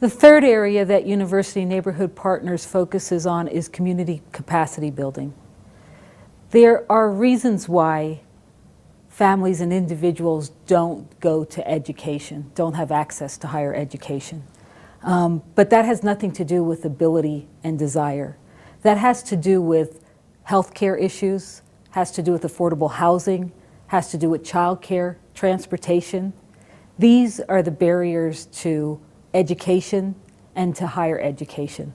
The third area that University Neighborhood Partners focuses on is community capacity building. There are reasons why families and individuals don't go to education, don't have access to higher education. But that has nothing to do with ability and desire. That has to do with healthcare issues, has to do with affordable housing, has to do with childcare, transportation. These are the barriers to education and to higher education.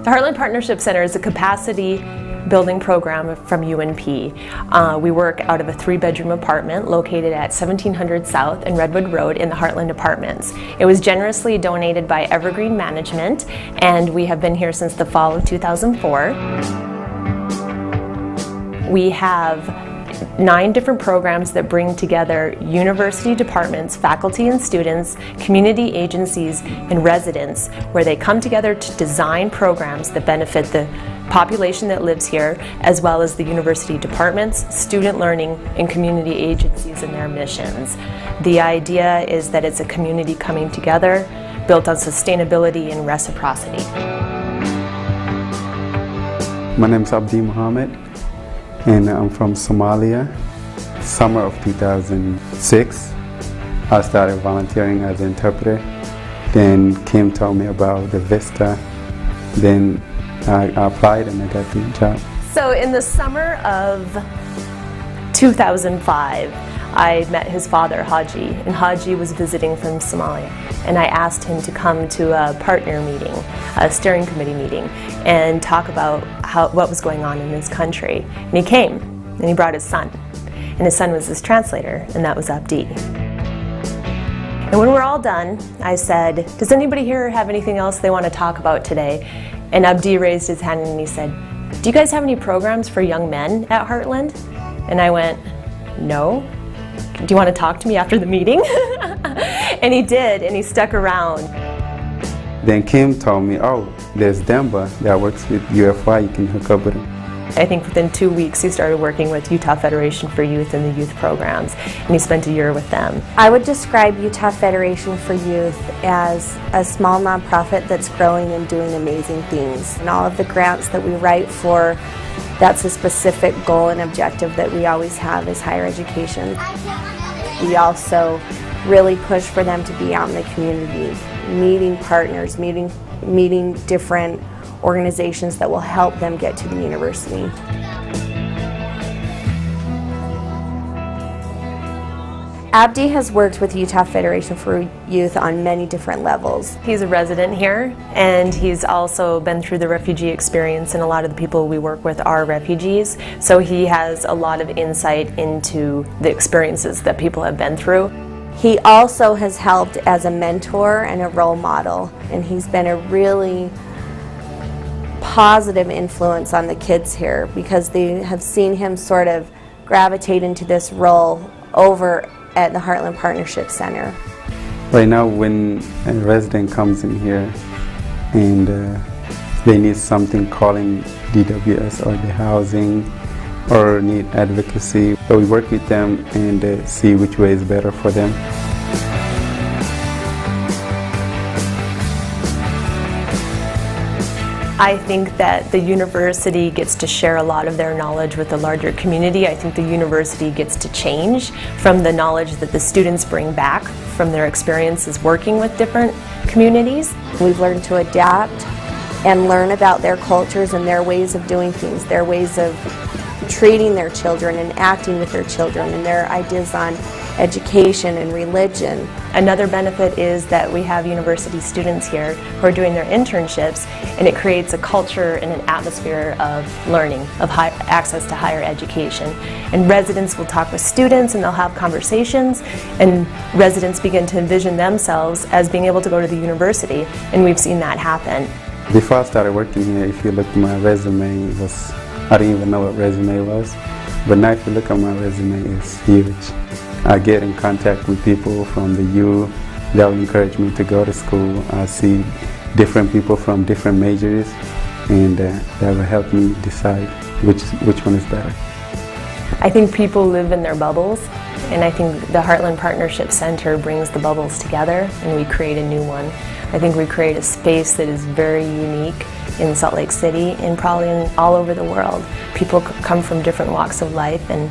The Hartland Partnership Center is a capacity building program from UNP. We work out of a 3-bedroom apartment located at 1700 South and Redwood Road in the Hartland Apartments. It was generously donated by Evergreen Management, and we have been here since the fall of 2004. We have 9 different programs that bring together university departments, faculty and students, community agencies, and residents, where they come together to design programs that benefit the population that lives here, as well as the university departments, student learning, and community agencies and their missions. The idea is that it's a community coming together, built on sustainability and reciprocity. My name is Abdi Mohammed, and I'm from Somalia. Summer of 2006, I started volunteering as an interpreter. Then Kim told me about the Vista. Then I applied and I got the job. So in the summer of 2005, I met his father, Haji, and Haji was visiting from Somalia. And I asked him to come to a partner meeting, a steering committee meeting, and talk about what was going on in his country. And he came, and he brought his son. And his son was his translator, and that was Abdi. And when we're all done, I said, does anybody here have anything else they want to talk about today? And Abdi raised his hand and he said, do you guys have any programs for young men at Hartland? And I went, no. Do you want to talk to me after the meeting? And he did, and he stuck around. Then Kim told me, oh, there's Demba that works with UFY, you can hook up with him. I think within 2 weeks he started working with Utah Federation for Youth and the youth programs, and he spent a year with them. I would describe Utah Federation for Youth as a small nonprofit that's growing and doing amazing things. And all of the grants that we write for, that's a specific goal and objective that we always have is higher education. We also really push for them to be out in the community, meeting partners, meeting different organizations that will help them get to the university. Abdi has worked with Utah Federation for Youth on many different levels. He's a resident here, and he's also been through the refugee experience, and a lot of the people we work with are refugees, so he has a lot of insight into the experiences that people have been through. He also has helped as a mentor and a role model, and he's been a really positive influence on the kids here because they have seen him sort of gravitate into this role over at the Hartland Partnership Center. Right now, when a resident comes in here and they need something calling DWS or the housing or need advocacy, so we work with them and see which way is better for them. I think that the university gets to share a lot of their knowledge with the larger community. I think the university gets to change from the knowledge that the students bring back from their experiences working with different communities. We've learned to adapt and learn about their cultures and their ways of doing things, their ways of treating their children and acting with their children, and their ideas on education and religion. Another benefit is that we have university students here who are doing their internships, and it creates a culture and an atmosphere of learning, of access to higher education. And residents will talk with students and they'll have conversations, and residents begin to envision themselves as being able to go to the university, and we've seen that happen. Before I started working here, if you look at my resume, I didn't even know what resume was. But now if you look at my resume, it's huge. I get in contact with people from the U that will encourage me to go to school. I see different people from different majors, and that will help me decide which one is better. I think people live in their bubbles, and I think the Hartland Partnership Center brings the bubbles together and we create a new one. I think we create a space that is very unique in Salt Lake City and probably all over the world. People come from different walks of life, and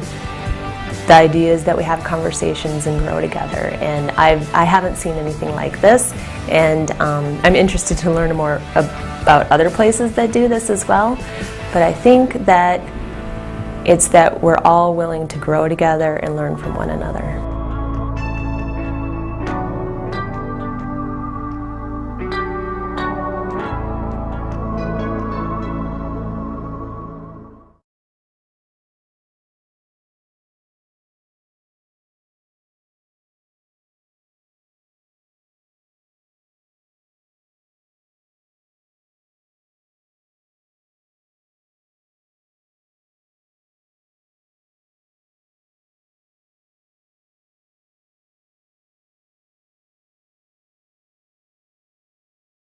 the idea is that we have conversations and grow together. And I haven't seen anything like this, and I'm interested to learn more about other places that do this as well. But I think that it's that we're all willing to grow together and learn from one another.